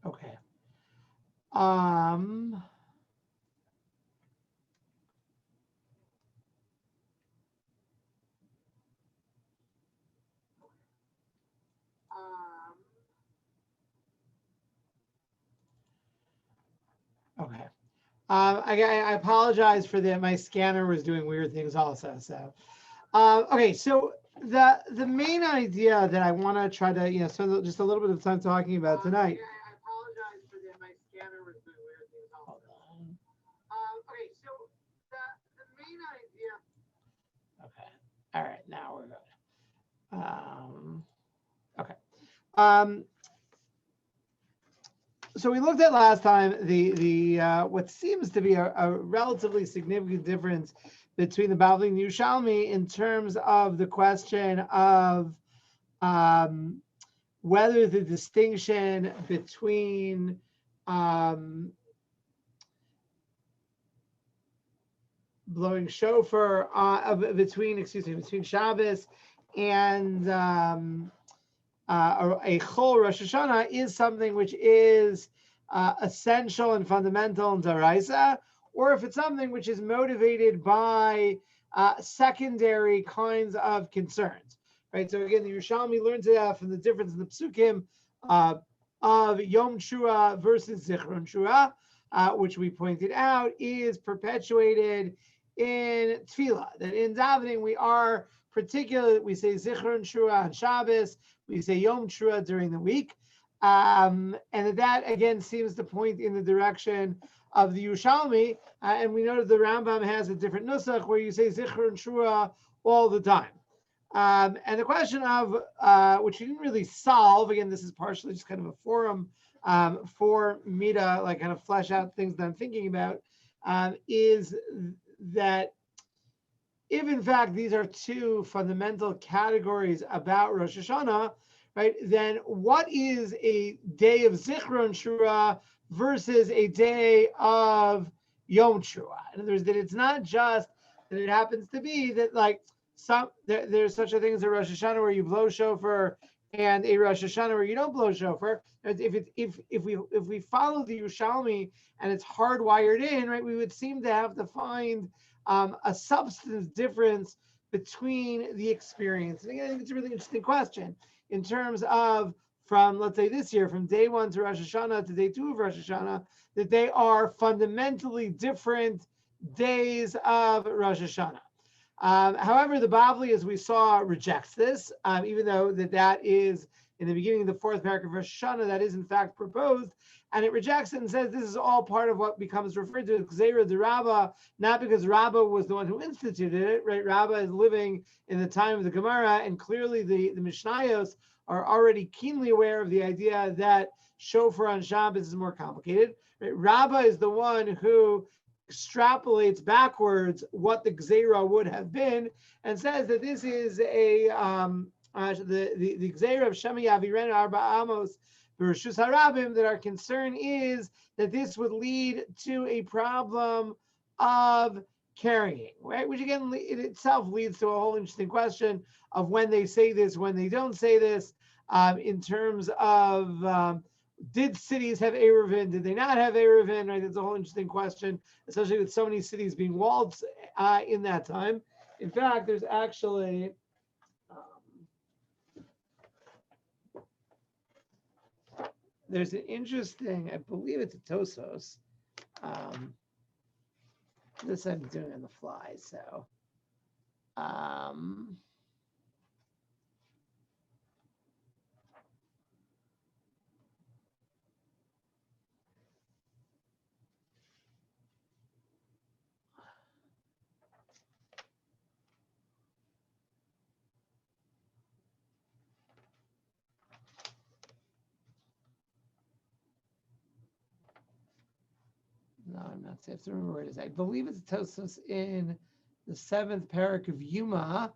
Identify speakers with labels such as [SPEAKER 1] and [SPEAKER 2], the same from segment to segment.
[SPEAKER 1] Okay. Um, okay. I apologize for that. My scanner was doing weird things also. So, okay. So the main idea that I want to try to spend just a little bit of time talking about tonight. I apologize for that. My scanner was doing weird things also. Hold on. Okay. So the main idea. Okay. All right. Now we're good. Okay. Um, so we looked at last time the what seems to be a relatively significant difference between the Bavli and Yerushalmi in terms of the question of um, whether the distinction between blowing shofar between Shabbos and a Chol Rosh Hashanah is something which is essential and fundamental in Daraisa, or if it's something which is motivated by secondary kinds of concerns, right? So again, the Yerushalmi learns that from the difference in the psukim of Yom Shua versus Zichron Shua, which we pointed out is perpetuated in Tefillah. That in davening we are particularly, we say Zichron Shua on Shabbos, we say Yom Shua during the week. And that again seems to point in the direction of the Yerushalmi. And we know that the Rambam has a different nusach where you say Zichron Shua all the time. And the question of, which you didn't really solve, again, this is partially just kind of a forum for me to like kind of flesh out things that I'm thinking about, is that if in fact these are two fundamental categories about Rosh Hashanah, right, then what is a day of Zichron Shura versus a day of Yom Shura? In other words, that it's not just that it happens to be that like there's such a thing as a Rosh Hashanah where you blow shofar and a Rosh Hashanah where you don't blow shofar. If we follow the Yerushalmi and it's hardwired in, right, we would seem to have to find a substance difference between the experience. And again, I think it's a really interesting question in terms of from, let's say this year, from day one to Rosh Hashanah to day two of Rosh Hashanah, that they are fundamentally different days of Rosh Hashanah. However, the Bavli, as we saw, rejects this, even though that is in the beginning of the fourth paragraph of Rosh Hashanah, that is in fact proposed, and it rejects it and says this is all part of what becomes referred to as Gzeira de Rabbah, not because Rabbah was the one who instituted it, right? Rabbah is living in the time of the Gemara, and clearly the Mishnayos are already keenly aware of the idea that shofar on Shabbos is more complicated. Right? Rabbah is the one who extrapolates backwards what the Gzeira would have been and says that this is a the Gzeira of Shemi Aviren Arba Amos Bereshus Harabim, that our concern is that this would lead to a problem of carrying, right? Which again, it itself leads to a whole interesting question of when they say this, when they don't say this, in terms of did cities have Eruvin? Did they not have Eruvin? Right, that's a whole interesting question, especially with so many cities being walled in that time. In fact, there's actually there's an interesting, I believe it's a Tosos. This I'm doing on the fly, so. No, I'm not. I have to remember where it is. I believe it's Tosos in the 7th parak of Yuma,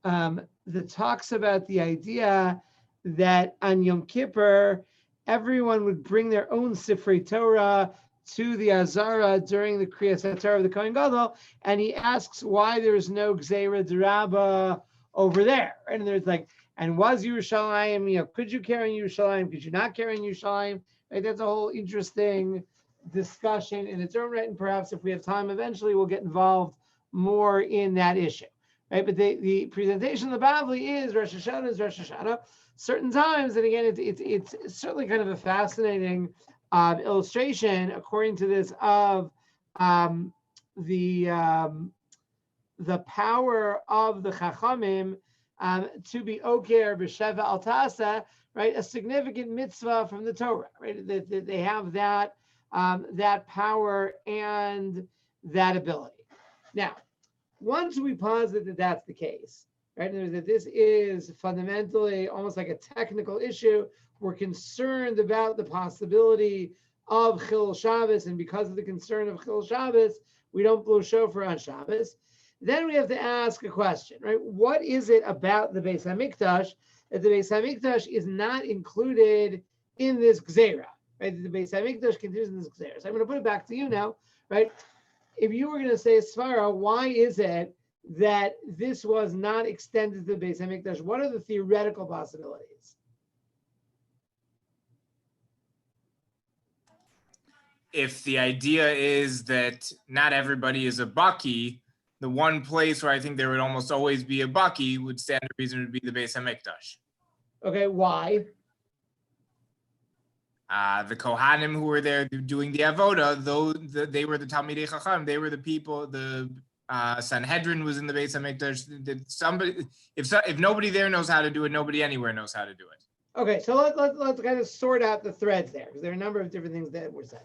[SPEAKER 1] that talks about the idea that on Yom Kippur, everyone would bring their own Sifrei Torah to the Azara during the Kriyas HaTorah of the Kohen Gadol, and he asks why there's no Gzeira D'Rabba over there. And there's like, and was Yerushalayim, could you carry in Yerushalayim? Could you not carry in Yerushalayim? Right? That's a whole interesting discussion in its own right, and perhaps if we have time, eventually we'll get involved more in that issue. Right? But the presentation of the Bavli is Rosh Hashanah. Certain times, and again, it's certainly kind of a fascinating illustration, according to this, of the power of the Chachamim to be oker b'sheva al tasa, right? A significant mitzvah from the Torah, right? They have that power and that ability. Now, once we posit that that's the case, right? That this is fundamentally almost like a technical issue. We're concerned about the possibility of Chil Shabbos, and because of the concern of Chil Shabbos, we don't blow shofar on Shabbos. Then we have to ask a question, right? What is it about the Beis Hamikdash that the Beis Hamikdash is not included in this Gzeira, right? The Beis Hamikdash continues in this Gzeira. So I'm going to put it back to you now, right? If you were going to say Svara, why is it that this was not extended to the Beis Hamikdash? What are the theoretical possibilities?
[SPEAKER 2] If the idea is that not everybody is a Baki, the one place where I think there would almost always be a Baki would stand to reason would be the Beis Hamikdash.
[SPEAKER 1] Okay, why?
[SPEAKER 2] The Kohanim who were there doing the Avoda, though they were the Talmidei Chacham, they were the people. The Sanhedrin was in the Beis Hamikdash. Somebody, if nobody there knows how to do it, nobody anywhere knows how to do it.
[SPEAKER 1] Okay, so let's kind of sort out the threads there, because there are a number of different things that were said.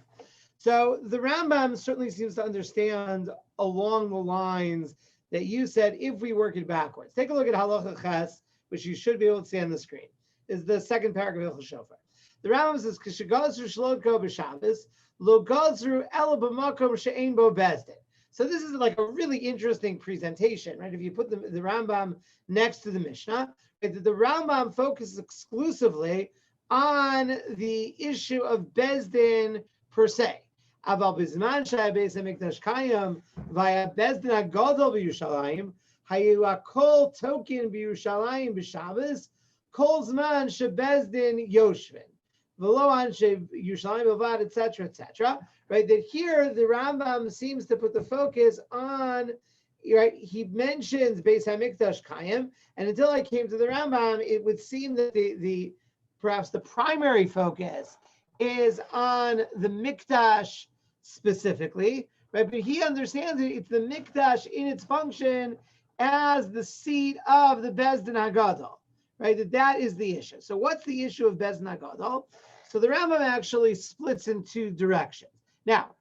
[SPEAKER 1] So the Rambam certainly seems to understand along the lines that you said if we work it backwards. Take a look at Halacha Ches, which you should be able to see on the screen. Is the second paragraph of Hilchos Shofar. The Rambam says, "K'shegazru shlodko b'Shabbos, lo gazru ela b'makom she'ein bo bezdin." So this is like a really interesting presentation, right? If you put the Rambam next to the Mishnah, right, the Rambam focuses exclusively on the issue of bezdin per se. Aval bizman she'beis hamikdash kayam v'ya bezdin hagadol b'Yushalayim hayu akol token b'Yushalayim b'Shabbos kol zman shebezdin yoshvin v'lo anshe Yushalayim b'vad, etc., etc. Right, that here the Rambam seems to put the focus on, right, he mentions Beis Hamikdash Kayim, and until I came to the Rambam, it would seem that the perhaps the primary focus is on the Mikdash specifically, right? But he understands it's the Mikdash in its function as the seat of the Bezdin Hagadol, right? That is the issue. So what's the issue of Bezdin Hagadol? So the Rambam actually splits in two directions. Now,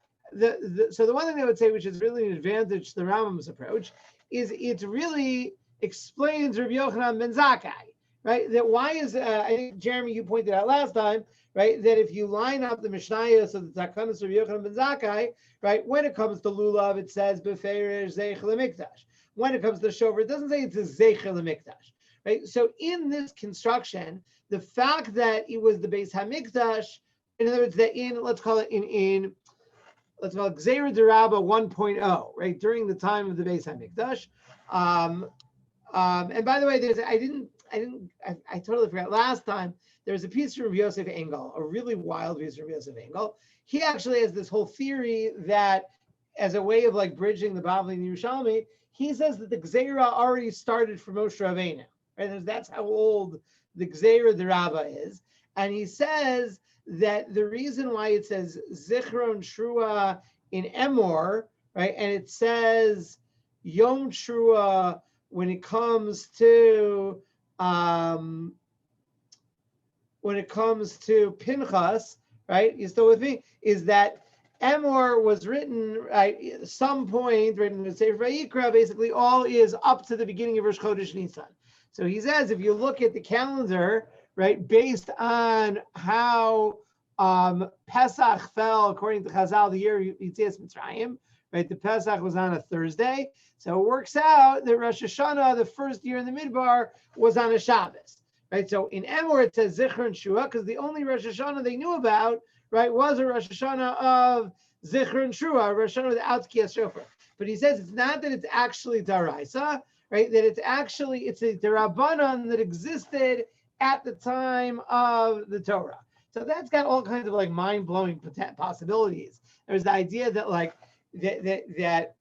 [SPEAKER 1] so the one thing I would say, which is really an advantage to the Rambam's approach, is it really explains Rabbi Yochanan ben Zakkai, right? That why is, I think, Jeremy, you pointed out last time, right, that if you line up the Mishnayos of the Takanos of Rabbi Yochanan ben Zakkai, right, when it comes to Lulav, it says Beferish Zeichel Mikdash. When it comes to Shofar, it doesn't say it's a Zeichel Mikdash, right? So in this construction, the fact that it was the Beis Hamikdash, in other words, that let's call it Gzeira Derabba 1.0, right, during the time of the Beis Hamikdash. And by the way, I totally forgot last time. There was a piece from Yosef Engel, a really wild piece from Yosef Engel. He actually has this whole theory that, as a way of like bridging the Bavli and Yerushalmi, he says that the Gzeira already started for Moshe Rabbeinu, right? That's how old the Gzeira Derabba is, and he says that the reason why it says Zichron Trua in Emor, right, and it says Yom Trua when it comes to Pinchas, right? You still with me? Is that Emor was written right at some point, right in the Sefer Vayikra, basically all is up to the beginning of Rosh Chodesh Nisan. So he says if you look at the calendar, right, based on how Pesach fell according to Chazal, the year Yitzias Mitzrayim, right, the Pesach was on a Thursday, so it works out that Rosh Hashanah, the first year in the Midbar, was on a Shabbos, right? So in Emor it says Zichron Shua, because the only Rosh Hashanah they knew about, right, was a Rosh Hashanah of Zichron Shua, Rosh Hashanah without Tkiyas Shofar. But he says it's not that it's actually Daraisa, right? That it's a Darabanan that existed at the time of the Torah. So that's got all kinds of like mind-blowing possibilities. There's the idea that like that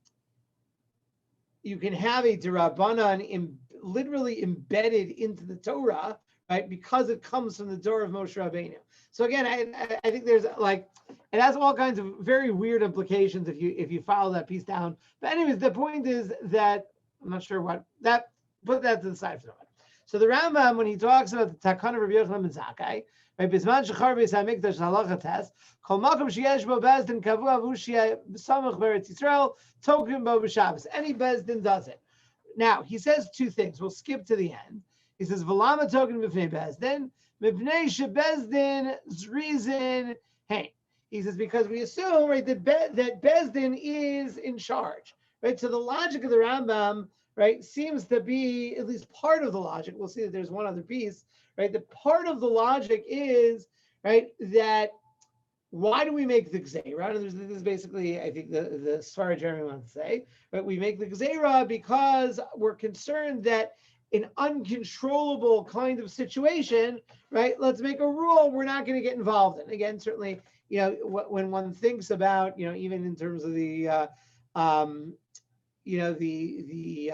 [SPEAKER 1] you can have a Dirabanan literally embedded into the Torah, right? Because it comes from the door of Moshe Rabbeinu. So again, I think there's like, it has all kinds of very weird implications if you follow that piece down. But anyways, the point is that I'm not sure what that, put that to the side for a moment. So the Rambam, when he talks about the Takana of Rabbi Yochanan ben Zakkai, right? Bisman shechar beis hamikdash halacha test. Kol makom sheyesh bo bezdin kavua v'ushiyah b'samach b'eretz Yisrael token bo b'Shabbos. Any bezdin does it. Now he says two things. We'll skip to the end. He says v'lama token mifnei bezdin mifnei shebezdin zrizin hey. He says because we assume, right, that bezdin is in charge, right? So the logic of the Rambam, right, seems to be at least part of the logic. We'll see that there's one other piece, right? The part of the logic is, right, that why do we make the Gzeira? This is basically, I think, the Sfara Jeremy wants to say, right? We make the Gzeira because we're concerned that an uncontrollable kind of situation, right? Let's make a rule we're not going to get involved in. Again, certainly, you know, when one thinks about, you know, even in terms of the you know, the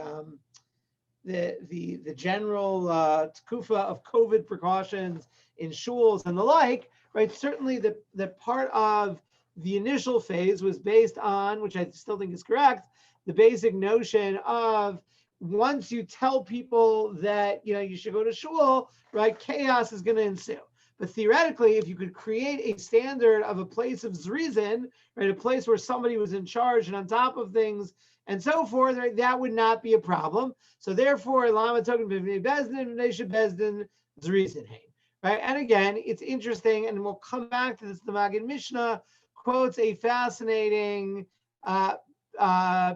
[SPEAKER 1] general tkufa of COVID precautions in shuls and the like, right? Certainly the part of the initial phase was based on, which I still think is correct, the basic notion of once you tell people that, you know, you should go to shul, right, chaos is going to ensue. But theoretically, if you could create a standard of a place of zrizin, right, a place where somebody was in charge and on top of things and so forth, right, that would not be a problem. So therefore, lama token b'vnei bezdin, v'nei bezdin zrizin hein. Right, and again, it's interesting, and we'll come back to this. The Maggid Mishnah quotes a fascinating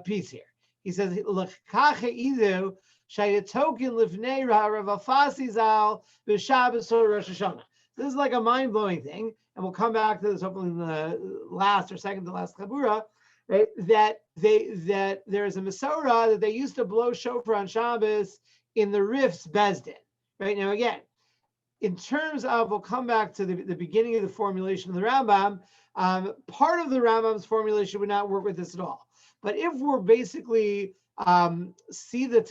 [SPEAKER 1] piece here. He says, "L'kache idu shayatokin lifnei Rav Afasi zal b'Shabbos or Rosh Hashanah." This is like a mind-blowing thing, and we'll come back to this hopefully in the last or second to last Chabura, right? That there is a Masorah that they used to blow shofar on Shabbos in the Rif's Bezdin. Right, now again, in terms of, we'll come back to the beginning of the formulation of the Rambam. Part of the Rambam's formulation would not work with this at all. But if we're basically see the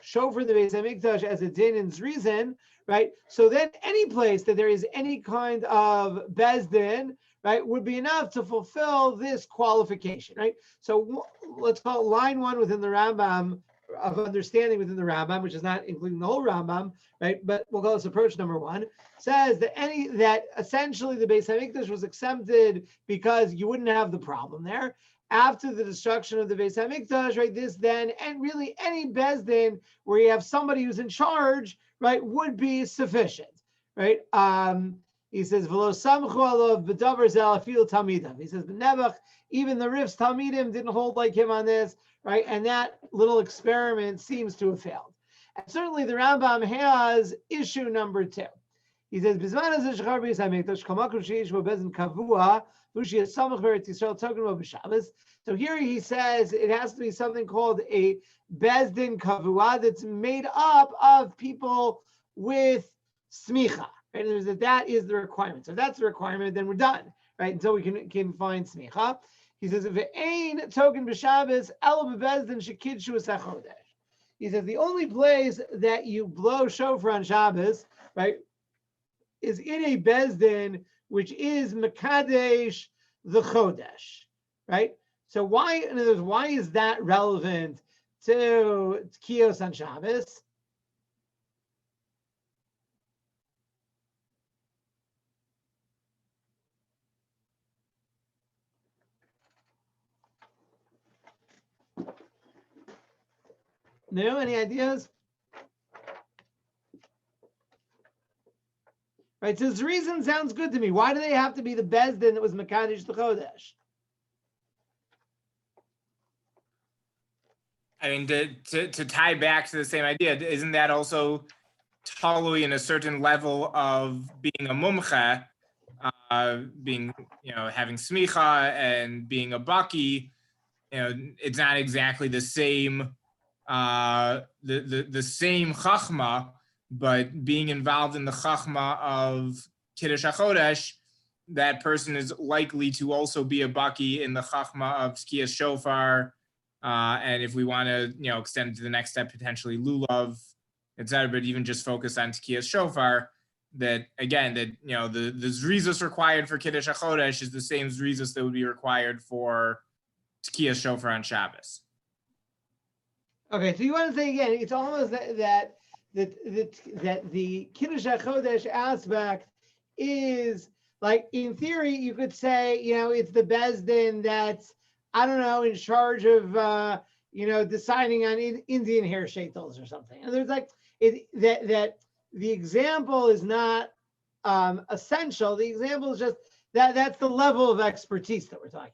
[SPEAKER 1] shofar in the Beis Hamikdash as a din and zrizin, right? So then any place that there is any kind of bezdin, right, would be enough to fulfill this qualification, right? So let's call it line one within the Rambam of understanding within the Rambam, which is not including the whole Rambam, right? But we'll call this approach number one, says that essentially the Beis Hamikdash was exempted because you wouldn't have the problem there. After the destruction of the Beis Hamikdash, right, this then, and really any bezdin where you have somebody who's in charge, right, would be sufficient, right? He says, "V'lo samchu alav b'davar zel afil talmidim." He says, "Nebuch, even the Rif's talmidim didn't hold like him on this, right?" And that little experiment seems to have failed. And certainly the Rambam has issue number two. He says, "B'zman hazeh shechar beis hamikdash kol makom sheish bo bezdin kavua v'ushi yisamach b'eretz Yisrael token bo b'Shabbos." So here he says it has to be something called a bezdin kavua that's made up of people with smicha. Right? And that is the requirement. So if that's the requirement, then we're done, right? Until we can find smicha. He says, if it ain't token b'Shabbos, elo b'bezdin shekidshu esachodesh. He says the only place that you blow shofar on Shabbos, right, is in a bezdin which is mekadesh the chodesh, right? So why, in other words, why is that relevant to Kiyos on Shabbos? No, any ideas? Right, so this reason sounds good to me. Why do they have to be the bezdin that was mekadesh the chodesh?
[SPEAKER 2] I mean, to tie back to the same idea, isn't that also totally in a certain level of being a mumcha, being, you know, having smicha and being a baki? You know, it's not exactly the same, the same chachma, but being involved in the chachma of Kiddush HaChodesh, that person is likely to also be a baki in the chachma of Tkiyas Shofar. And if we want to, extend it to the next step, potentially lulav, etc., but even just focus on Tkiyas Shofar, that again, that the zrizos required for Kiddush HaChodesh is the same zrizos that would be required for Tkiyas Shofar on Shabbos.
[SPEAKER 1] Okay, so you want to say again, it's almost that the Kiddush HaChodesh aspect is like, in theory, you could say, it's the Beis Din that's, I don't know, in charge of, deciding on Indian hair shaitels or something. And there's like, that the example is not essential. The example is just that's the level of expertise that we're talking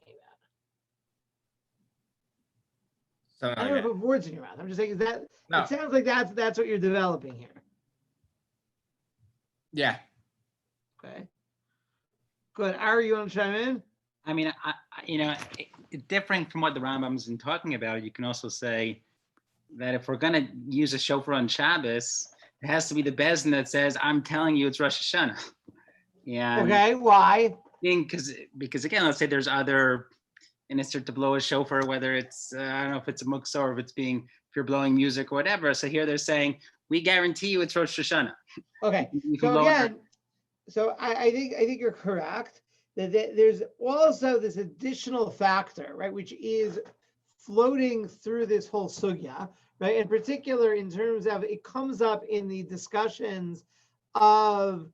[SPEAKER 1] about. I don't know if put words in your mouth. I'm just saying, it sounds like that's what you're developing here.
[SPEAKER 2] Yeah.
[SPEAKER 1] Okay. Good. Ari, you want to chime in?
[SPEAKER 3] I mean, differing from what the Rambam's been talking about, you can also say that if we're going to use a shofar on Shabbos, it has to be the Beis Din that says, I'm telling you it's Rosh Hashanah. Yeah.
[SPEAKER 1] Okay, why?
[SPEAKER 3] Because again, let's say there's other insert to blow a shofar, whether it's, I don't know if it's a muksa or if you're blowing music or whatever. So here they're saying, we guarantee you it's Rosh Hashanah.
[SPEAKER 1] Okay, so again, I think you're correct. That there's also this additional factor, right, which is floating through this whole sugya, right? In particular, in terms of, it comes up in the discussions of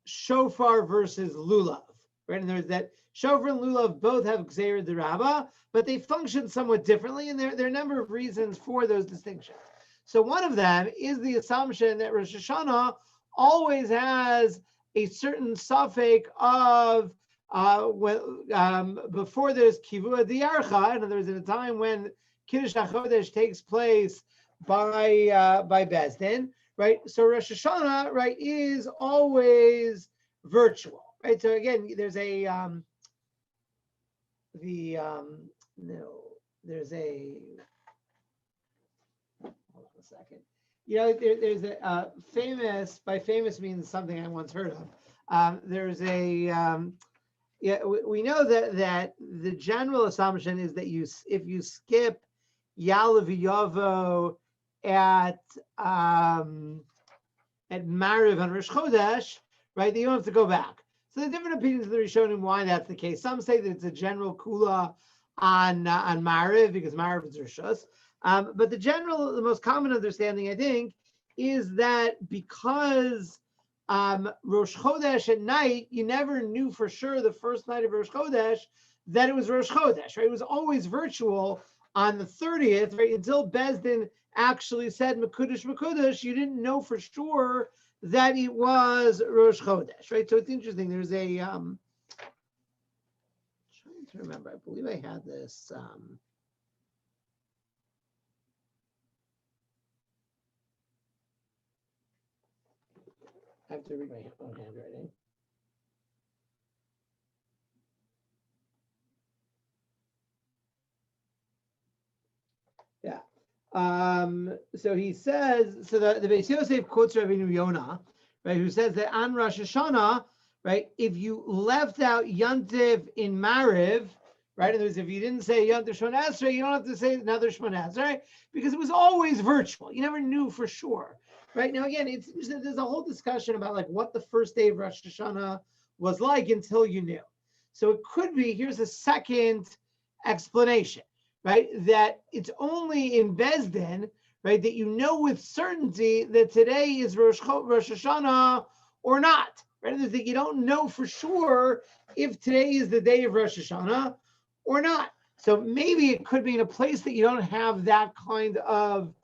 [SPEAKER 1] shofar versus lulav, right? And there's that shofar and lulav both have gzeira d'Rabba, but they function somewhat differently, and there are a number of reasons for those distinctions. So one of them is the assumption that Rosh Hashanah always has a certain suffix of before there's kivua diarcha. In other words, at a time when Kiddush HaChodesh takes place by Beis Din, right? So Rosh Hashanah, right, is always virtual, right? So again, there's a hold on a second. There's a famous, by famous means something I once heard of. There's a we know that the general assumption is that if you skip Ya'aleh V'Yavo at Mariv on Rosh Chodesh, right, that you don't have to go back. So there's different opinions of the Rishonim why that's the case. Some say that it's a general kula on Mariv because Mariv is Rishus. But the most common understanding, I think, is that because Rosh Chodesh at night, you never knew for sure the first night of Rosh Chodesh that it was Rosh Chodesh, right? It was always virtual on the 30th, right? Until Beis Din actually said Mekudesh, Mekudesh, you didn't know for sure that it was Rosh Chodesh, right? So it's interesting. There's a, I'm trying to remember, I believe I had this. I have to read my own handwriting. Yeah. So he says, so the Beis Yosef quotes Rabbeinu Yonah, right, who says that on Rosh Hashanah, right, if you left out Yontif in Mariv, right, in other words, if you didn't say Yontif Shmona Esrei, you don't have to say another Shmona Esrei, because it was always virtual. You never knew for sure. Right now, again, there's a whole discussion about like what the first day of Rosh Hashanah was like until you knew. So it could be, here's a second explanation, right? That it's only in Beis Din, right, that you know with certainty that today is Rosh Hashanah or not, right? That you don't know for sure if today is the day of Rosh Hashanah or not. So maybe it could be in a place that you don't have that kind of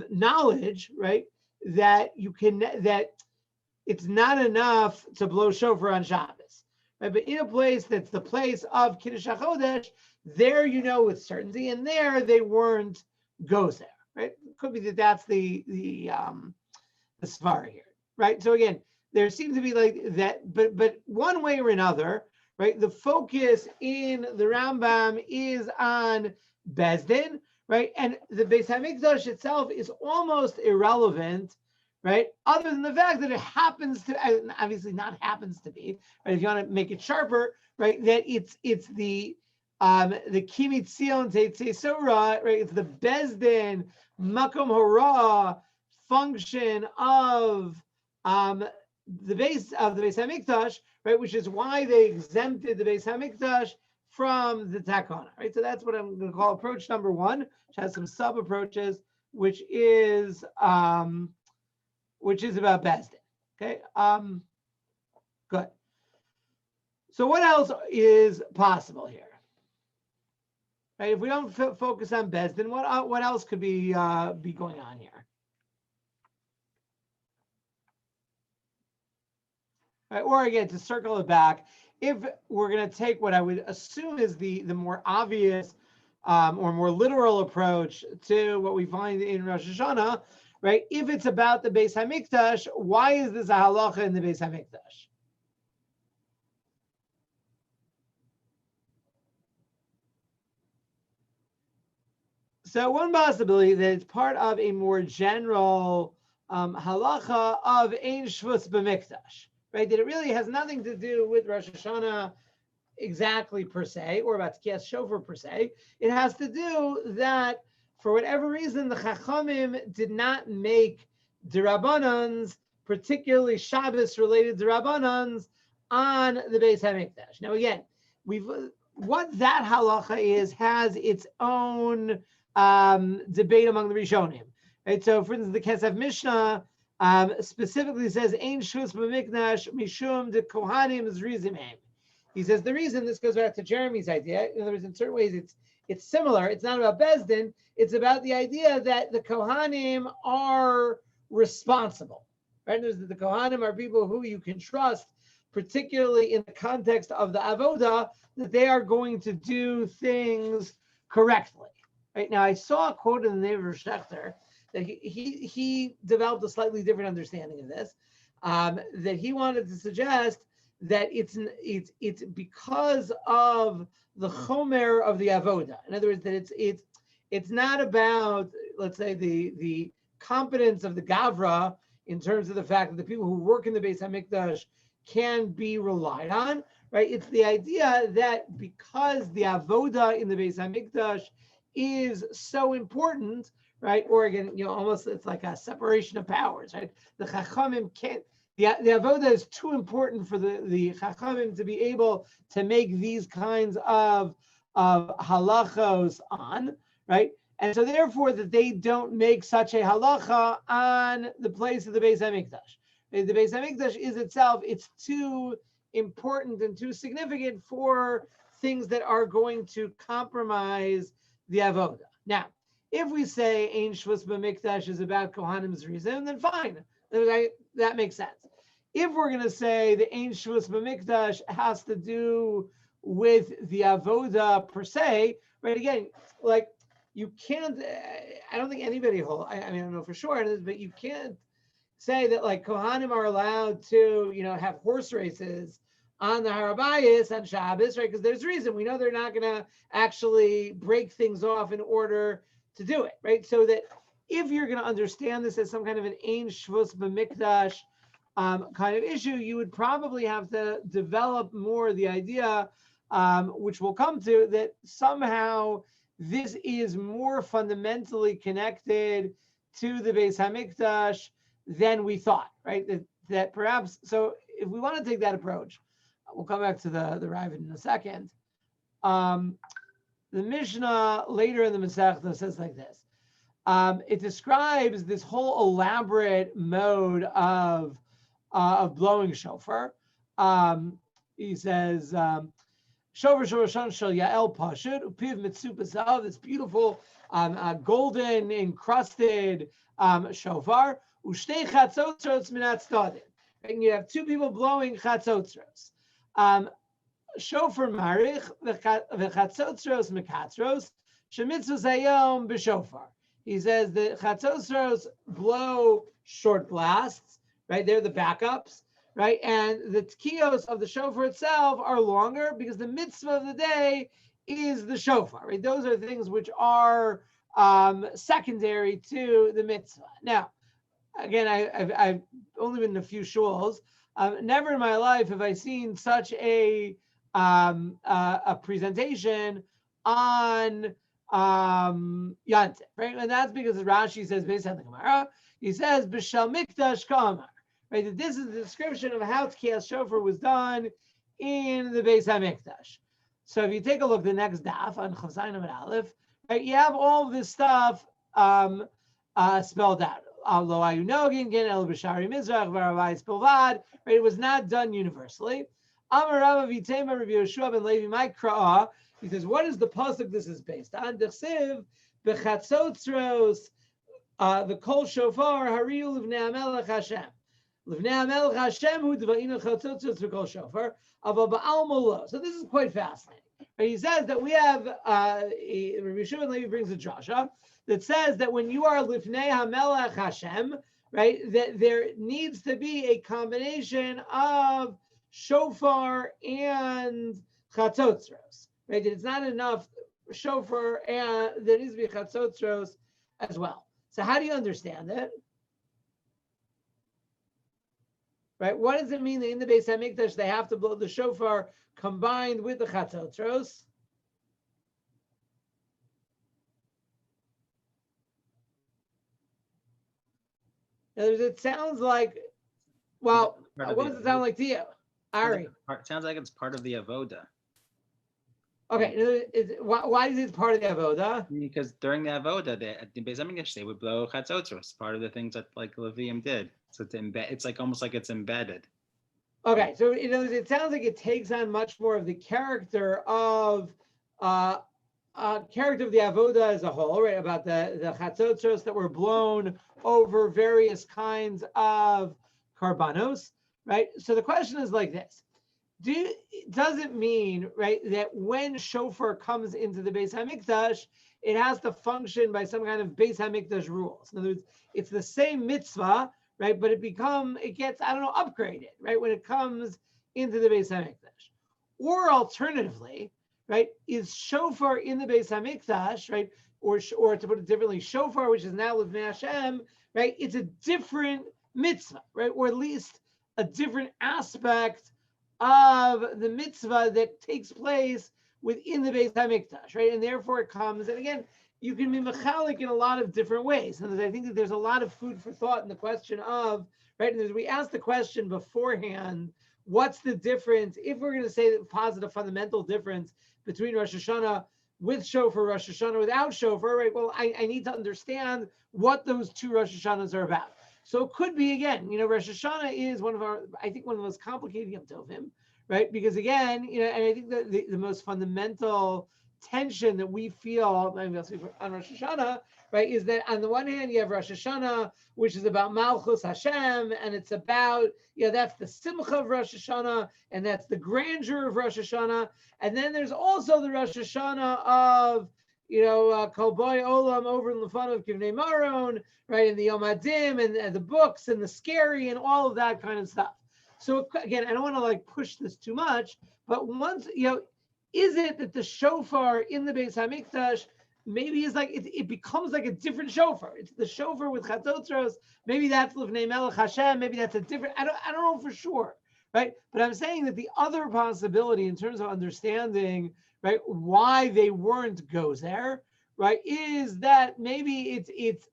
[SPEAKER 1] knowledge, right? That it's not enough to blow shofar on Shabbos, right? But in a place that's the place of Kiddush HaChodesh, there you know with certainty, and there they weren't gozer, right? It could be that's the svara here, right? So again, there seems to be like that, but one way or another, right? The focus in the Rambam is on Beis Din, right? And the Beis Hamikdash itself is almost irrelevant, right? Other than the fact that it happens to, obviously not happens to be, right? If you want to make it sharper, right? That it's the kimitzion tetzesura, right? It's the bezdin makom hora function of the base Hamikdash, right? Which is why they exempted the base Hamikdash from the takana, right? So that's what I'm going to call approach number one, which has some sub approaches, which is about bezdin. Okay, good. So what else is possible here? Right? If we don't focus on bezdin, what else could be going on here? Right, or again, to circle it back, if we're going to take what I would assume is the more obvious or more literal approach to what we find in Rosh Hashanah, right? If it's about the Beis Hamikdash, why is this a halacha in the Beis Hamikdash? So one possibility that it's part of a more general halacha of Ein Shvus B'Mikdash. Right, that it really has nothing to do with Rosh Hashanah exactly per se, or about Tkiyas Shofar per se. It has to do that for whatever reason the Chachamim did not make D'Rabbanans, particularly Shabbos-related D'Rabbanans, on the Beis Hamikdash. Now again, what that halacha is has its own debate among the Rishonim. Right, so for instance, the Kesef Mishnah specifically says Ein Shus B'Mikdash Mishum de Kohanim Zrizim Hem. He says the reason, this goes back to Jeremy's idea. In other words, in certain ways, it's similar. It's not about Bezdin. It's about the idea that the Kohanim are responsible. Right? The Kohanim are people who you can trust, particularly in the context of the avoda, that they are going to do things correctly. Right now, I saw a quote in the name of Schechter that he developed a slightly different understanding of this, that he wanted to suggest that it's because of the chomer of the avoda. In other words, that it's not about, let's say, the competence of the gavra in terms of the fact that the people who work in the Beis Hamikdash can be relied on, right? It's the idea that because the avoda in the Beis Hamikdash is so important, right? Or again, almost it's like a separation of powers, right? The Chachamim can't, the avoda is too important for the Chachamim to be able to make these kinds of halachos on, right? And so therefore that they don't make such a halacha on the place of the Beis Hamikdash. The Beis Hamikdash is itself, it's too important and too significant for things that are going to compromise the avoda. Now, if we say Ein Shvus B'Mikdash is about Kohanim Zrizim, then fine, that makes sense. If we're going to say the Ein Shvus B'Mikdash has to do with the avoda per se, right? Again, like you can't. I don't think anybody I mean, I don't know for sure, but you can't say that like Kohanim are allowed to, have horse races on the Har HaBayis on Shabbos, right? Because there's a reason. We know they're not going to actually break things off in order to do it, right? So that if you're going to understand this as some kind of an Ein Shvus B'Mikdash kind of issue, you would probably have to develop more the idea, which we'll come to, that somehow this is more fundamentally connected to the Beis Hamikdash than we thought, right? That perhaps, so if we want to take that approach, we'll come back to the Ravid in a second. The Mishnah later in the Masechta says like this. It describes this whole elaborate mode of blowing shofar. He says, Shofar Shorashan Shel Yael Pashut Upiv Mitzupa Zav. This beautiful golden encrusted shofar. Ushtei Chatzotzros Minat Stadin. And you have two people blowing Chatzotzros. Shofar marich v'chatzotzros mekatzros shemitzvos hayom b'shofar. He says the chatzotzros blow short blasts, right? They're the backups, right? And the tkiyos of the shofar itself are longer because the mitzvah of the day is the shofar, right? Those are things which are secondary to the mitzvah. Now, again, I've only been in a few shuls. Never in my life have I seen such a presentation on Yontif, right? And that's because Rashi says based on the Gemara, he says b'shal mikdash ka'amar, right? That this is the description of how Tkiyas Shofar was done in the Beis Hamikdash. So if you take a look, the next daf on Chazayin Amud Aleph, right? You have all of this stuff spelled out. Lo ayu nogin gen el b'shari mizrach v'aravayis bilvad. Right? It was not done universally. Amar Rava v'tema Rabbi Yoshua ben Levi Ma'kra'ah. He says, what is the pasuk this is based on? Dechsiv b'chatzotzros the kol shofar hariu livnei hamelech Hashem. Livnei hamelech Hashem hu dva'inu chatzotzros v'kol shofar aval ba'al molo. So this is quite fascinating. Right? He says that we have Rabbi Yoshua ben Levi brings a drasha that says that when you are Lifnei HaMelech Hashem, right, that there needs to be a combination of shofar and chatzotzros, right? That it's not enough shofar, and there needs to be chatzotzros as well. So how do you understand it? Right? What does it mean that in the Beis HaMikdash they have to blow the shofar combined with the chatzotzros? It sounds like, well, what does it sound like to you, Ari?
[SPEAKER 3] It sounds like it's part of the avoda.
[SPEAKER 1] Okay, why is it part of the avoda?
[SPEAKER 3] Because during the avoda, at the Beis Hamikdash, they would blow chatzotzros, part of the things that like Levium did. So it's like almost like it's embedded.
[SPEAKER 1] Okay, so it sounds like it takes on much more of the character of the avoda as a whole, right? About the chatzotzros that were blown over various kinds of karbanos, right? So the question is like this: does it mean, right, that when shofar comes into the Beis Hamikdash, it has to function by some kind of Beis Hamikdash rules? In other words, it's the same mitzvah, right? But it gets, I don't know, upgraded, right? When it comes into the Beis Hamikdash. Or alternatively, right, is shofar in the Beis Hamikdash, right? Or to put it differently, shofar, which is now Livnei Hashem, right? It's a different mitzvah, right? Or at least a different aspect of the mitzvah that takes place within the Beis Hamikdash, right? And therefore it comes, and again, you can be mechalik in a lot of different ways. And I think that there's a lot of food for thought in the question of, right? And as we asked the question beforehand, what's the difference, if we're going to say the positive fundamental difference between Rosh Hashanah with shofar, Rosh Hashanah without shofar, right? Well, I need to understand what those two Rosh Hashanahs are about. So it could be, again, Rosh Hashanah is one of the most complicated Yom Tovim, right? Because again, and I think that the most fundamental tension that we feel, maybe I'll speak on Rosh Hashanah, right, is that on the one hand, you have Rosh Hashanah, which is about Malchus Hashem, and it's about, that's the Simcha of Rosh Hashanah, and that's the grandeur of Rosh Hashanah. And then there's also the Rosh Hashanah of, Kol Boy Olam over in Lefanav of Kivnei Maron, right, and the Yom Hadim, and the books, and the scary, and all of that kind of stuff. So again, I don't want to push this too much, but once, is it that the shofar in the Beis Hamikdash maybe is it becomes like a different shofar? It's the shofar with chatzotzros. Maybe that's Livnei Melech Hashem. Maybe that's a different. I don't know for sure, right? But I'm saying that the other possibility in terms of understanding, right, why they weren't gozer, right, is that maybe it's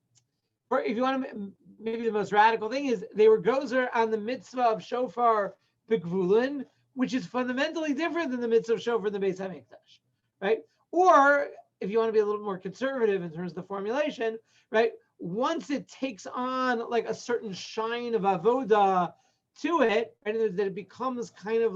[SPEAKER 1] or if you want to, maybe the most radical thing is they were gozer on the mitzvah of shofar b'gvulin, which is fundamentally different than the mitzvah of shofar in the Beis Hamikdash, right? Or if you want to be a little more conservative in terms of the formulation, right? Once it takes on a certain shine of avoda to it, right, that it becomes kind of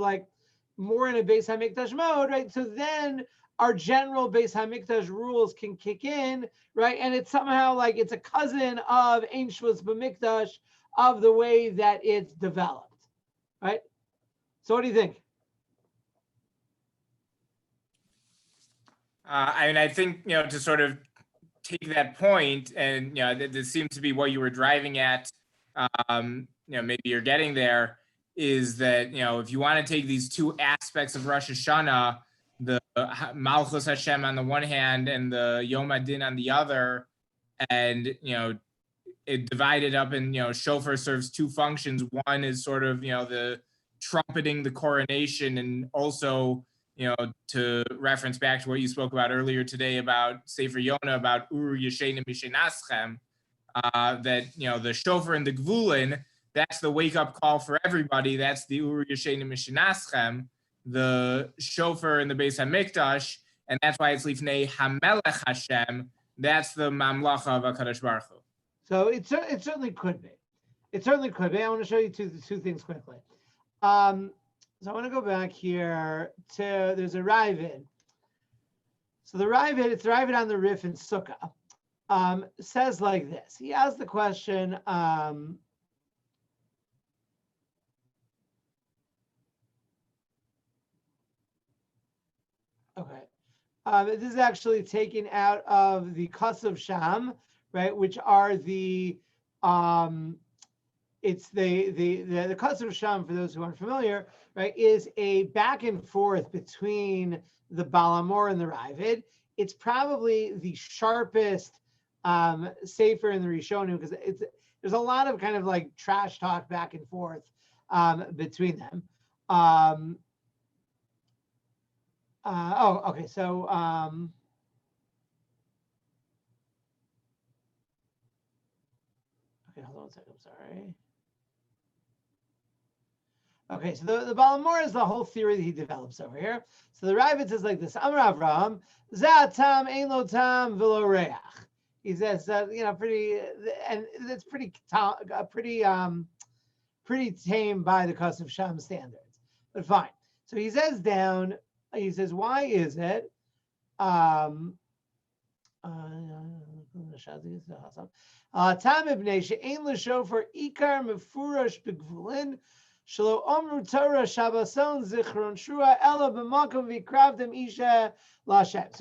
[SPEAKER 1] more in a Beis Hamikdash mode, right? So then our general Beis Hamikdash rules can kick in, right? And it's somehow it's a cousin of Ein Shvus B'Mikdash of the way that it's developed, right? So what do you think?
[SPEAKER 2] I think, to sort of take that point, and, this seems to be what you were driving at, maybe you're getting there, is that, if you want to take these two aspects of Rosh Hashanah, the Malchus Hashem on the one hand and the Yom Adin on the other, and, it divided up and, shofar serves two functions. One is sort of, the trumpeting the coronation, and also, to reference back to what you spoke about earlier today about Sefer Yonah, about Uru Yeshena Mishenaschem, that, the shofar and the gvulin, that's the wake up call for everybody. That's the Uru Yeshena Mishenaschem, the shofar in the Beis HaMikdash, and that's why it's Lifnei Hamelech Hashem. That's the Mamlacha of HaKadosh Baruch Hu.
[SPEAKER 1] So it certainly could be. It certainly could be. I want to show you two things quickly. So I want to go back here to, there's a Ravid. So the Ravid, it's the Ravid on the Rif in Sukkah, says like this. He asks the question, okay. This is actually taken out of the Kasav Sham, right? Which are the it's the Kasav Sham, for those who aren't familiar, right, is a back and forth between the Balamor and the Ravid. It's probably the sharpest sefer in the Rishonim, because there's a lot of kind of like trash talk back and forth between them. Okay. So okay, hold on a second. I'm sorry. Okay, so the Balamor is the whole theory that he develops over here. So the Ravid says like this: Amar Avraham, Zatam ein lo tam v'lo reach. He says that, pretty, and it's pretty tame by the Kasav Sham standards, but fine. So he says down. He says, why is it? Tam ibnei she'ein l'shofar ikar mefurash begvulin. So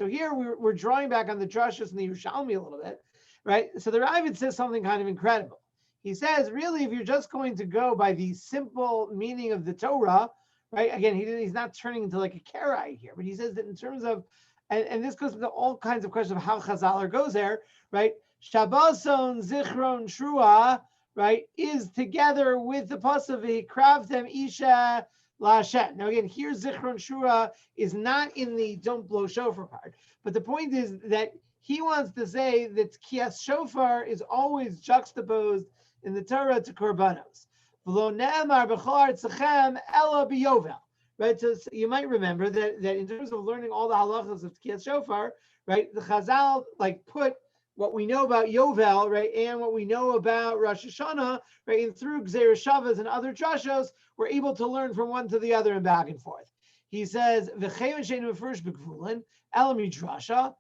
[SPEAKER 1] here we're drawing back on the drashos and the Yerushalmi a little bit, right? So the Ravid says something kind of incredible. He says, really, if you're just going to go by the simple meaning of the Torah, right? Again, he's not turning into like a Karaite here, but he says that in terms of, and this goes into all kinds of questions of how Chazal goes there, right? Shabbason Zichron Trua, right, is together with the pasuk V'hikravtem Isha Lashem. Now again, here Zichron Shura is not in the don't blow shofar part, but the point is that he wants to say that Kiyas Shofar is always juxtaposed in the Torah to Korbanos. V'lo ne'amar b'chol artzachem ela b'yovel. Right, so you might remember that in terms of learning all the halachas of Kiyas Shofar, right, the Chazal like put what we know about Yovel, right, and what we know about Rosh Hashanah, right, and through Gzeir Shavas and other drashos, we're able to learn from one to the other and back and forth. He says, "V'chein sheinu mefurish b'gvulin el midrasha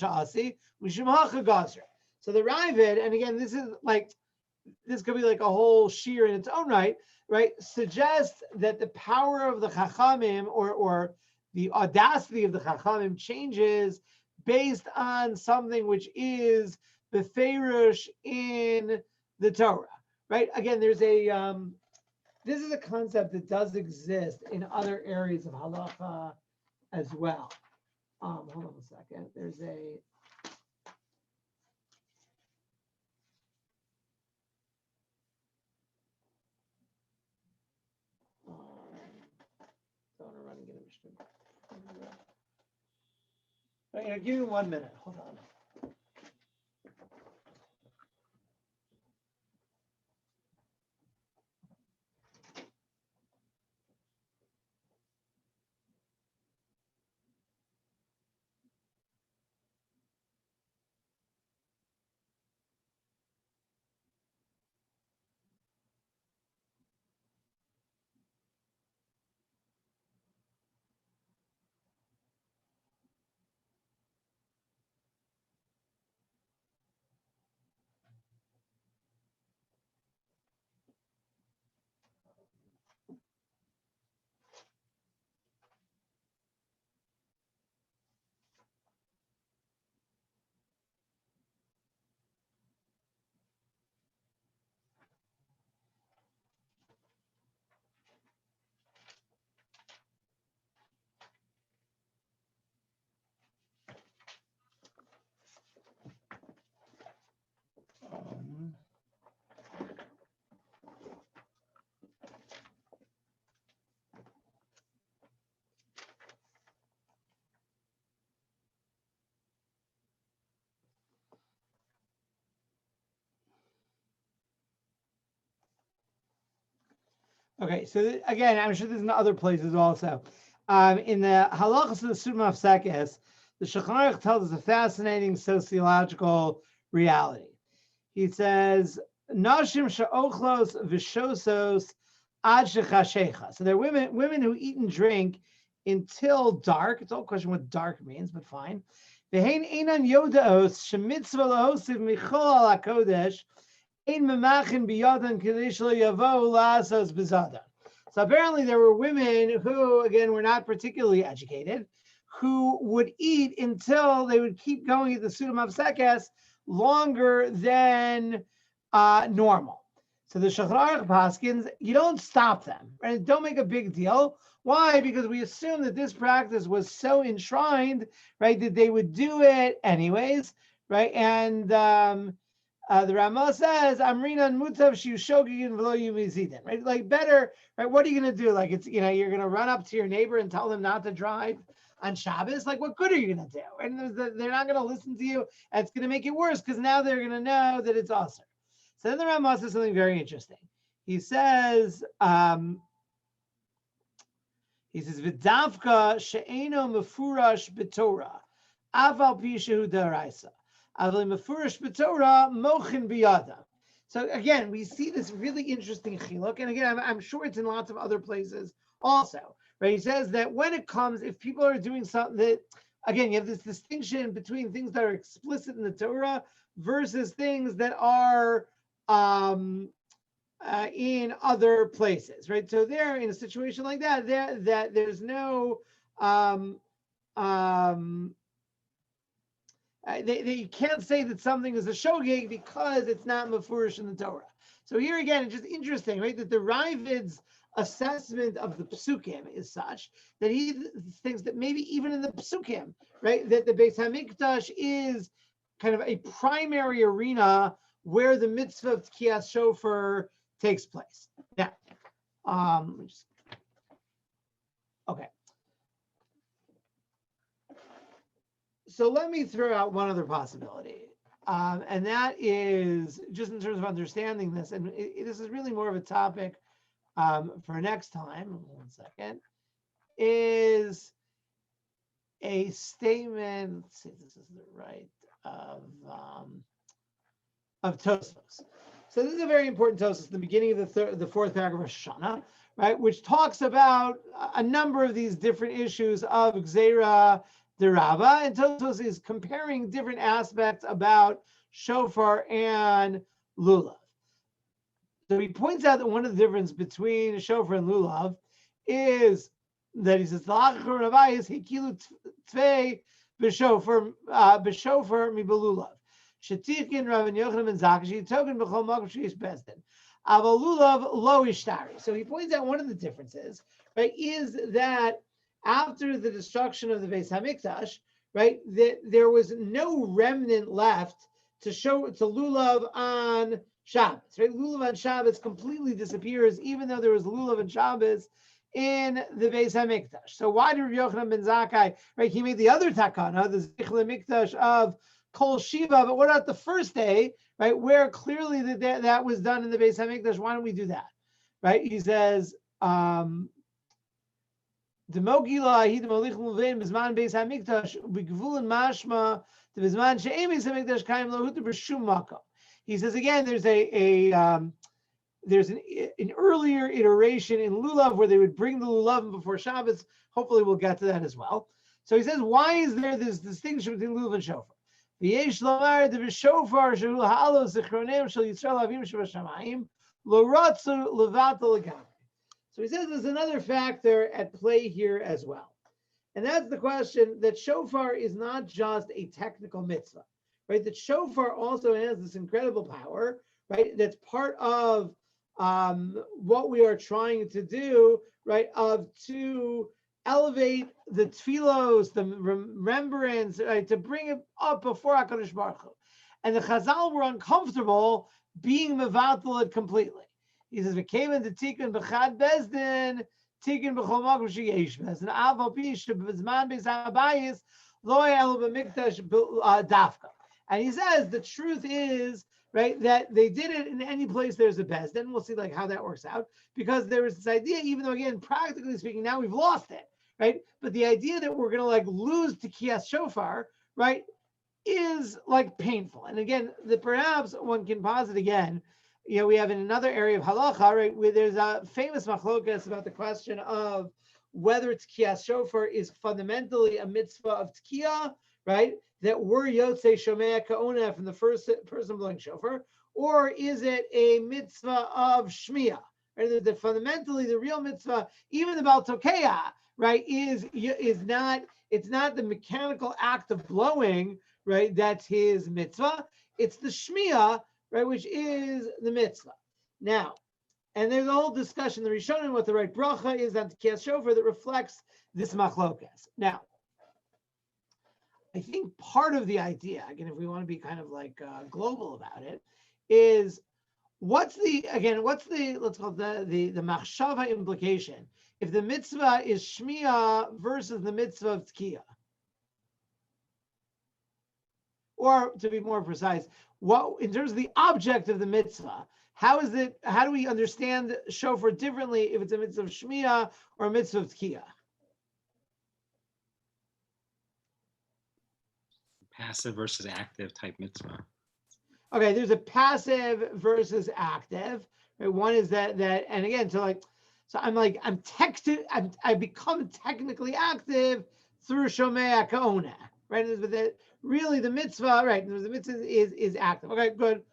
[SPEAKER 1] asi mishum hacha gazer." So the Ravid, and again, this could be like a whole shear in its own right, suggests that the power of the Chachamim or the audacity of the Chachamim changes based on something which is beferish in the Torah, right? Again, there's this is a concept that does exist in other areas of halacha as well. Hold on a second. There's a don't want to run and get a Mishnah. Right, give me 1 minute. Hold on. Okay, so again, I'm sure there's in other places also. In the Halachas of the Summa of Sekes, the Shulchan Aruch tells us a fascinating sociological reality. He says, "Nashim she'ochlos v'shosos ad shechashecha." So they're women who eat and drink until dark. It's all a question what dark means, but fine. V'hein einan yodaos shemitzvah lahosiv michol al hakodesh ein memachin biyadan kadesh lo yavo la'asos bezadan. So apparently there were women who, again, were not particularly educated, who would eat until they would keep going at the Sudam of Sekes longer than normal. So the Shulchan Aruch paskins, you don't stop them, right? Don't make a big deal. Why? Because we assume that this practice was so enshrined, right, that they would do it anyways, right? And the Ramah says, "Amrinan mutav shiushogin v'lo yumizidin." Right, like better. Right, what are you going to do? Like it's you're going to run up to your neighbor and tell them not to drive on Shabbos. Like what good are you going to do? And they're not going to listen to you. And it's going to make it worse because now they're going to know that it's awesome. So then the Ramah says something very interesting. He says, "V'davka she'eno mefurash b'Torah, aval pi shehu d'oraisa." So again, we see this really interesting chiluk, and again, I'm sure it's in lots of other places also. Right? He says that when it comes, if people are doing something that, again, you have this distinction between things that are explicit in the Torah versus things that are in other places, right? So they're in a situation like that, there's no they can't say that something is a shogeg because it's not mafurish in the Torah. So here again, it's just interesting, right? That the Ravid's assessment of the psukim is such that he thinks that maybe even in the psukim, right, that the Beis Hamikdash is kind of a primary arena where the mitzvah of Tkiyas Shofar takes place. Now, okay. So let me throw out one other possibility, and that is just in terms of understanding this, and this is really more of a topic for next time. 1 second. Is a statement. Let's see if this is the right of Tosfos. So this is a very important Tosfos, the beginning of the fourth paragraph of Rosh Hashanah, right, which talks about a number of these different issues of Gzeira the Rava, and Tosfos is comparing different aspects about shofar and lulav. So he points out that one of the differences between shofar and lulav is that he says the is hikilu tvei b'shofar mibelulav. Shetikin Rav Yochanan ben Zakkai token b'chol makom sheish bezdin. Aval lulav lo ishtari. So he points out one of the differences, right, is that after the destruction of the Beis Hamikdash, right, that there was no remnant left to show to lulav on Shabbos. Right, lulav on Shabbos completely disappears, even though there was lulav on Shabbos in the Beis Hamikdash. So why did Rav Yochanan ben Zakkai, right, he made the other takana, the Zichel Mikdash of Kol Shiva, but what about the first day, right, where clearly that was done in the Beis Hamikdash? Why don't we do that, right? He says. The Mogila he the Malich Muvein Bizman Beis Hamikdash Bigvul Mashma the Bizman She'em Beis Hamikdash Kaim Lo Hutu B'Shum Makom. He says again, there's there's an earlier iteration in lulav where they would bring the lulav before Shabbos. Hopefully, we'll get to that as well. So he says, why is there this distinction between lulav and shofar? V'yesh lomar the shofar shehu ha'alo zichronem shel Yisrael avim shebashamayim lo ratzu levatel legam. So he says there's another factor at play here as well. And that's the question that shofar is not just a technical mitzvah, right? That shofar also has this incredible power, right? That's part of what we are trying to do, right? To elevate the tefillos, the remembrance, right? To bring it up before HaKadosh Baruch Hu. And the Chazal were uncomfortable being mevatel it completely. He says, "V'keven the tikkun b'chad bezdin, tikkun b'chol makom sheyesh bezdin, aval pi shebizman beis habayis lo ya'elu b'mikdash dafka." And he says the truth is, right? That they did it in any place there's a Bezdin. We'll see like how that works out, because there was this idea, even though again, practically speaking, now we've lost it, right? But the idea that we're gonna like lose Tekiyas Shofar, right, is like painful. And again, perhaps one can posit again, we have in another area of halacha, right, where there's a famous machlokas about the question of whether Tekiyas Shofar is fundamentally a mitzvah of Tekiyah, right, that we're Yotzei Shomea Ka'ona from the first person blowing shofar, or is it a mitzvah of Shmiya? Right? That fundamentally the real mitzvah, even the Baal Tokeah, right, is not, it's not the mechanical act of blowing, right, that's his mitzvah. It's the Shmiya, right, which is the mitzvah. Now, and there's a whole discussion, the Rishonim, what the right bracha is on Tekiyas Shofar that reflects this machlokas. Now, I think part of the idea, again, if we want to be kind of like global about it, is what's the let's call it the machshava implication if the mitzvah is shmiya versus the mitzvah of tkiyah, or to be more precise, what in terms of the object of the mitzvah, how do we understand shofar differently if it's a mitzvah of shmiya or a mitzvah of tkiyah?
[SPEAKER 3] Passive versus active type mitzvah.
[SPEAKER 1] Okay, there's a passive versus active. Right? One is that, and again, so I become technically active through Shomea Ka'ona, right? But really the mitzvah, right? The mitzvah is active. Okay, good.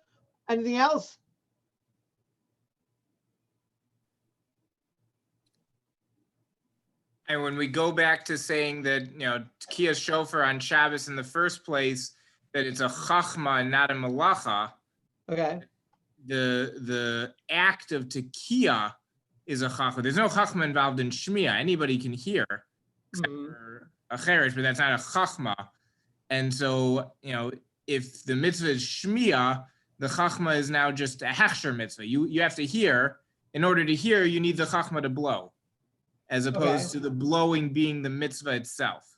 [SPEAKER 1] Anything else?
[SPEAKER 2] And when we go back to saying that, Tekiyas Shofar on Shabbos in the first place, that it's a chachma and not a malacha.
[SPEAKER 1] Okay.
[SPEAKER 2] The act of Tekiyah is a chachma. There's no chachma involved in shmiya. Anybody can hear, except for a cherish, but that's not a chachma. And so, if the mitzvah is shmiya, the chachma is now just a hechsher mitzvah. You have to hear. In order to hear, you need the chachma to blow, as opposed to the blowing being the mitzvah itself.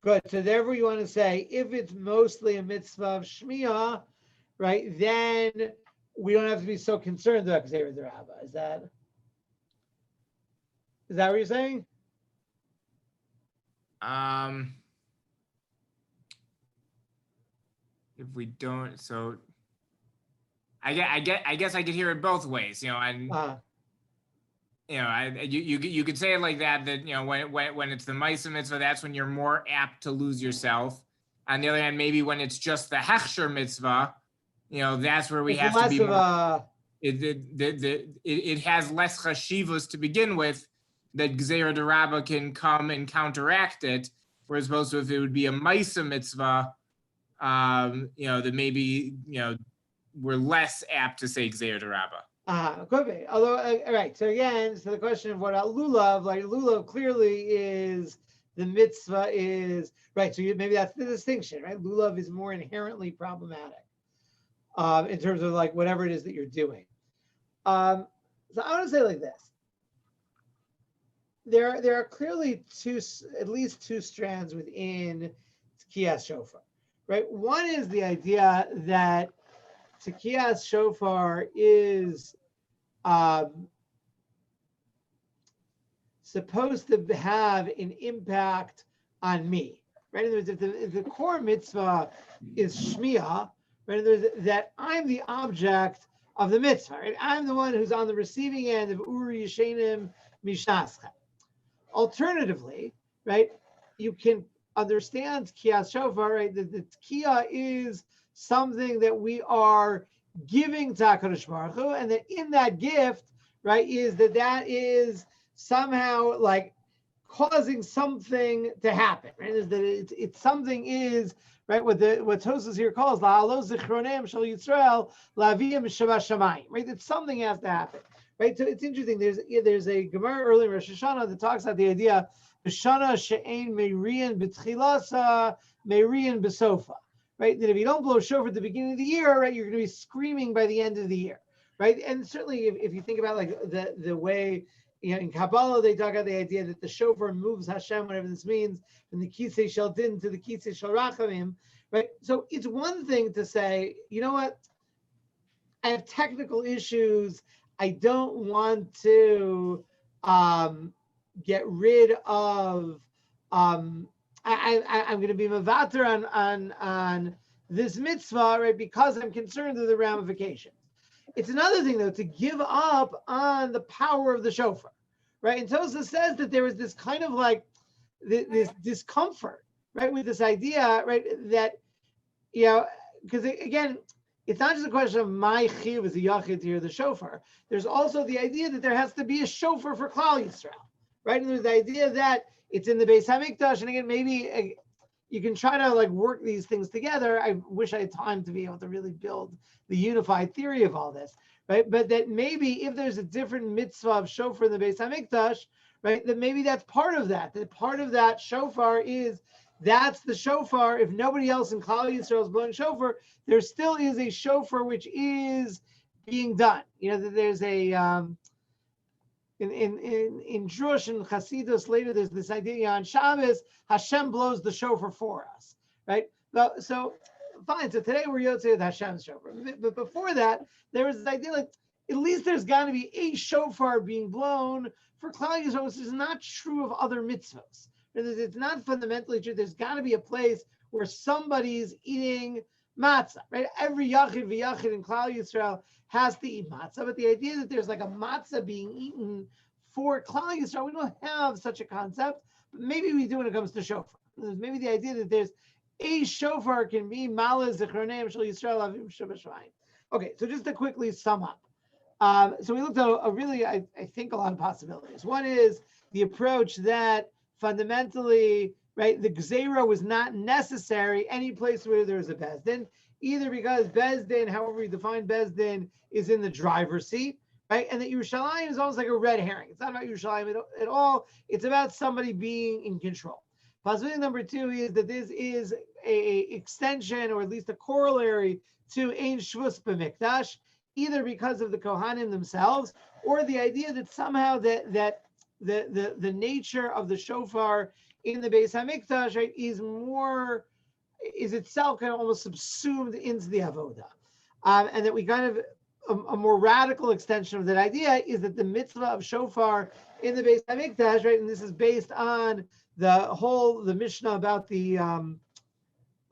[SPEAKER 1] Good. So therefore you want to say, if it's mostly a mitzvah of shmiya, right, then we don't have to be so concerned about Gzeira D'Rabba. Is that what you're saying?
[SPEAKER 2] If we don't, so I guess I could hear it both ways, and you could say it like that when it's the Maisa mitzvah, that's when you're more apt to lose yourself. On the other hand, maybe when it's just the hechsher mitzvah, that's where we have to be more. It has less chashivos to begin with, that Gzeira D'Rabba can come and counteract it, whereas opposed to if it would be a Maisa mitzvah, that maybe we're less apt to say Gzeira D'Rabba.
[SPEAKER 1] Could be. Although, all right. So again, the question of what about lulav? Like lulav clearly is the mitzvah is right. So maybe that's the distinction, right? Lulav is more inherently problematic in terms of like whatever it is that you're doing. So I want to say like this. There are clearly at least two strands within Tekiyas Shofar, right? One is the idea that Tekiyas Shofar is supposed to have an impact on me, right? In other words, if the core mitzvah is shmiya, right? In other words, that I'm the object of the mitzvah, right? I'm the one who's on the receiving end of Uri Yishenim Mishnaschem. Alternatively, right, you can understand Tekiyas Shofar, right? That the Tekiyah is something that we are giving to HaKadosh Baruch Hu, and that in that gift, right, is that is somehow like causing something to happen, right? Is that it's something is right what Tosfos here calls la'alos zichronem shel Yisrael la'aviyim shava shamayim, right? That something has to happen, right? So it's interesting. There's a Gemara early in Rosh Hashanah that talks about the idea Shana she'ein meirian b'tchilasa meirian b'sofa. Right, that if you don't blow shofar at the beginning of the year, right, you're going to be screaming by the end of the year, right? And certainly, if you think about like the way in Kabbalah they talk about the idea that the shofar moves Hashem, whatever this means, from the kisei shel din to the kisei shel rachamim, right? So it's one thing to say, you know what, I have technical issues. I don't want to get rid of. I'm going to be mavater on this mitzvah, right? Because I'm concerned with the ramifications. It's another thing though to give up on the power of the shofar, right? And Tosa says that there is this kind of like this discomfort, right, with this idea, right, that because again, it's not just a question of my chiyuv as a yachid to hear the shofar. There's also the idea that there has to be a shofar for Klal Yisrael, right? And there's the idea that it's in the Beis Hamikdash, and again, maybe you can try to like work these things together. I wish I had time to be able to really build the unified theory of all this, right? But that maybe if there's a different mitzvah of shofar in the Beis Hamikdash, right, that maybe that's part of that. That part of that shofar is that's the shofar. If nobody else in Klal Yisrael is blowing shofar, there still is a shofar which is being done. There's a in Drush and Chasidus later. There's this idea on Shabbos, Hashem blows the shofar for us, right? So fine. So today we're Yotzei with Hashem's shofar, but before that, there was this idea like at least there's got to be a shofar being blown for Klal Yisrael, which is not true of other mitzvahs. It's not fundamentally true. There's got to be a place where somebody's eating matzah, right? Every yachid v'yachid in Klal Yisrael has to eat matzah, but the idea that there's like a matzah being eaten for Klal Yisrael, we don't have such a concept. But maybe we do when it comes to shofar. There's maybe the idea that there's a shofar can be Mala Zichroneim Shel Yisrael Avim Shabashvayim. Okay, so just to quickly sum up. So we looked at I think a lot of possibilities. One is the approach that fundamentally, right, the Gzeira was not necessary any place where there's a Bezdin, either because Bezdin, however we define Bezdin, is in the driver's seat, right? And that Yerushalayim is almost like a red herring. It's not about Yerushalayim at all. It's about somebody being in control. Possibility number two is that this is a extension, or at least a corollary to Ein Shvus B'Mikdash, either because of the Kohanim themselves, or the idea that somehow that the nature of the shofar in the Beis Hamikdash, right, is itself kind of almost subsumed into the avoda, and that we kind of a more radical extension of that idea is that the mitzvah of shofar in the Beis Hamikdash, right, and this is based on the Mishnah about the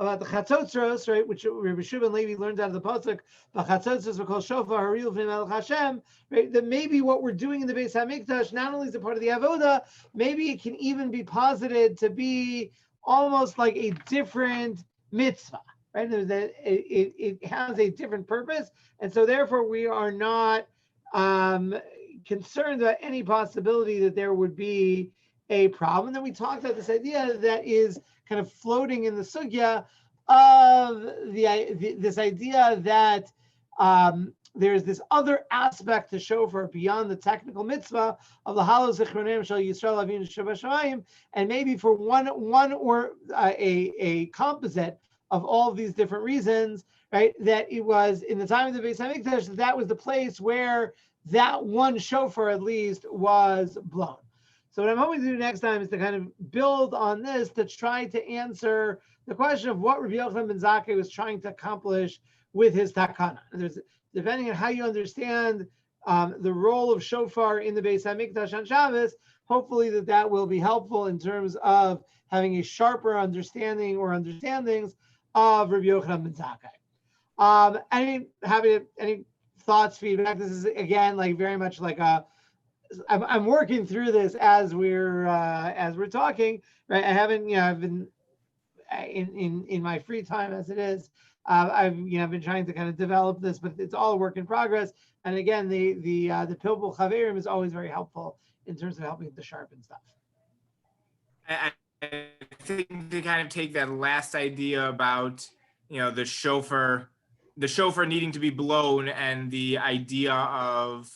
[SPEAKER 1] Chatzotzros, right, which Rabbi Shimon Levi learned out of the pasuk, the Chatzotzros we call shofar haril v'nei Melech Hashem, right? That maybe what we're doing in the Beis Hamikdash not only is a part of the avoda, maybe it can even be posited to be almost like a different mitzvah, right? That it has a different purpose, and so therefore we are not concerned about any possibility that there would be a problem. Then we talked about this idea that is kind of floating in the sugya of this idea that there's this other aspect to shofar beyond the technical mitzvah of the Halo Zichronim Shel Yisrael Avinu Shabashayim, and maybe for one or a composite of all of these different reasons, right? That it was in the time of the Beis Hamikdash, that was the place where that one shofar at least was blown. So what I'm hoping to do next time is to kind of build on this to try to answer the question of what Rabbi Yochanan ben Zakkai was trying to accomplish with his takana. Depending on how you understand the role of shofar in the Beis Hamikdash on Shabbos, hopefully that will be helpful in terms of having a sharper understanding or understandings of Rabbi Yochanan ben Zakkai. Any thoughts, feedback? This is again like very much like I'm working through this as we're talking, right? I've been in my free time as it is. I've been trying to kind of develop this, but it's all a work in progress. And again, the Pilpul Chaverim is always very helpful in terms of helping to sharpen stuff.
[SPEAKER 2] I think to kind of take that last idea about the shofar needing to be blown, and the idea of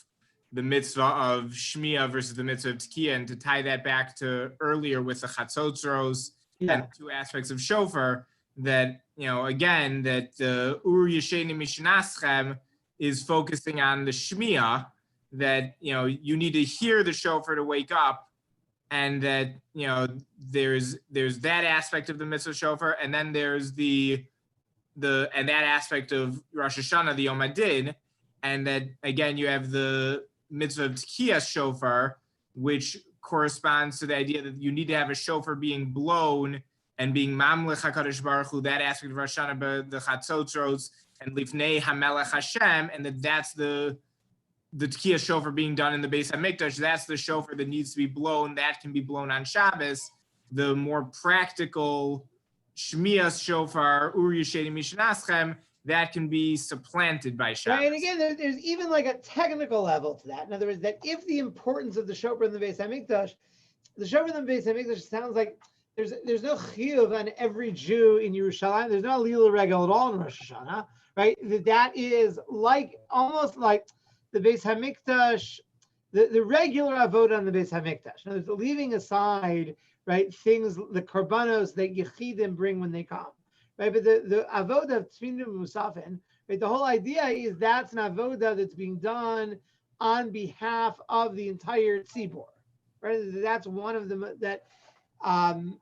[SPEAKER 2] the mitzvah of Shmiya versus the mitzvah of Tekiah, and to tie that back to earlier with the Chatzotzros and two aspects of shofar, that, again, that the Ur Yesheni Mishnaschem is focusing on the Shmiya, that, you need to hear the shofar to wake up, and that, there's that aspect of the mitzvah shofar, and then there's the and that aspect of Rosh Hashanah, the Yom Hadin, and that again you have the mitzvah of Tkiyas shofar, which corresponds to the idea that you need to have a shofar being blown and being Mamlech HaKadosh Baruch Hu, that aspect of Rosh Hashanah, the Chatzotzros, and Lifnei HaMelech Hashem, and that's the Tkiyas shofar being done in the Beis HaMikdash. That's the shofar that needs to be blown. That can be blown on Shabbos. The more practical Shmiyas shofar, Uri Yesheni Mishnaschem, that can be supplanted by Shabbos.
[SPEAKER 1] Right, and again, there's even like a technical level to that. In other words, that if the importance of the shofar in the Beis HaMikdash, the shofar in the Beis HaMikdash sounds like there's no chiyuv on every Jew in Yerushalayim. There's no lila regel at all in Rosh Hashanah, right? That is like almost like the Beis HaMikdash, the regular avodah on the Beis HaMikdash. Now, there's leaving aside, right, things, the korbanos that Yechidim bring when they come, right? But the avodah of Tfinim Musafin, right, the whole idea is that's an avodah that's being done on behalf of the entire tzibor, right? That's one of them that, and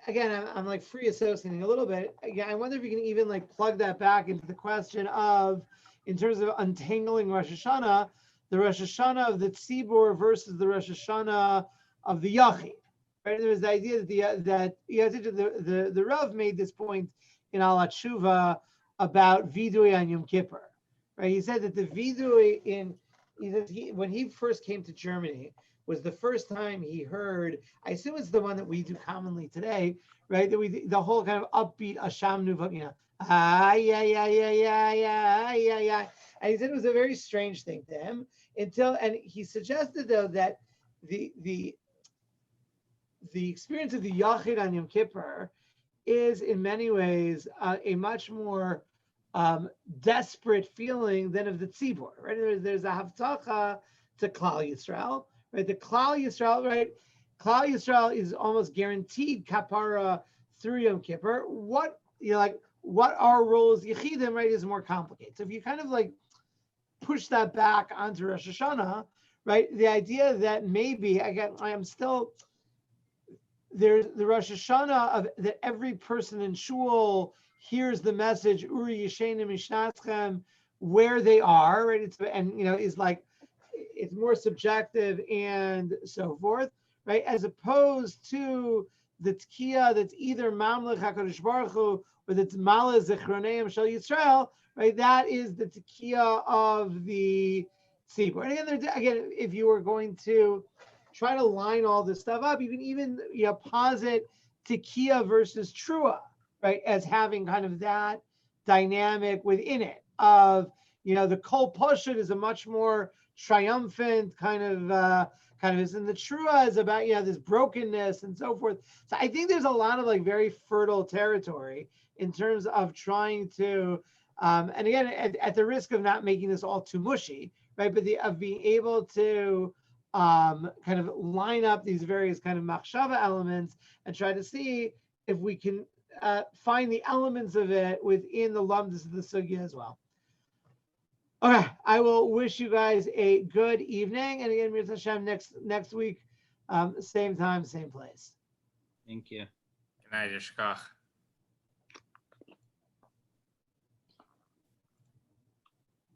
[SPEAKER 1] I'm like free associating a little bit. Again, I wonder if you can even like plug that back into the question of, in terms of untangling Rosh Hashanah, the Rosh Hashanah of the Tzibor versus the Rosh Hashanah of the Yachid. Right? There was the idea that the Rav made this point in Al Tshuva about Vidui on Yom Kippur. Right? He said that the Vidui when he first came to Germany was the first time he heard, I assume it's the one that we do commonly today, right? That the whole kind of upbeat Asham Nuva, yeah. And he said it was a very strange thing to him and he suggested though that the experience of the Yachid on Yom Kippur is in many ways a much more desperate feeling than of the Tzibor, right? There's a Havtacha to Klal Yisrael, right? The Klal Yisrael, right? Klal Yisrael is almost guaranteed kapara through Yom Kippur. What our role as Yechidim, right, is more complicated. So if you kind of like push that back onto Rosh Hashanah, right? The idea that maybe, again, there's the Rosh Hashanah that every person in shul hears the message Uri Yeshena Mishnatchem where they are, right? Is like it's more subjective and so forth, right? As opposed to the Tkiya that's either Mamlech HaKadosh Baruch Hu or that's Maleh Zichroneim Shel Yisrael, right? That is the Tkiya of the Tzibor. And again, if you were going to try to line all this stuff up, you can even posit Tkiya versus Trua, right, as having kind of that dynamic within it of, the Kol Poshut is a much more triumphant kind of is, and the Trua is about, this brokenness and so forth. So I think there's a lot of like very fertile territory in terms of trying to, and again, at the risk of not making this all too mushy, right, but of being able to kind of line up these various kind of machshava elements and try to see if we can find the elements of it within the lumdus of the sugya as well. Okay, I will wish you guys a good evening, and again, Mirza Hashem, next week, same time, same place.
[SPEAKER 3] Thank you.
[SPEAKER 2] Good night, Yishkach.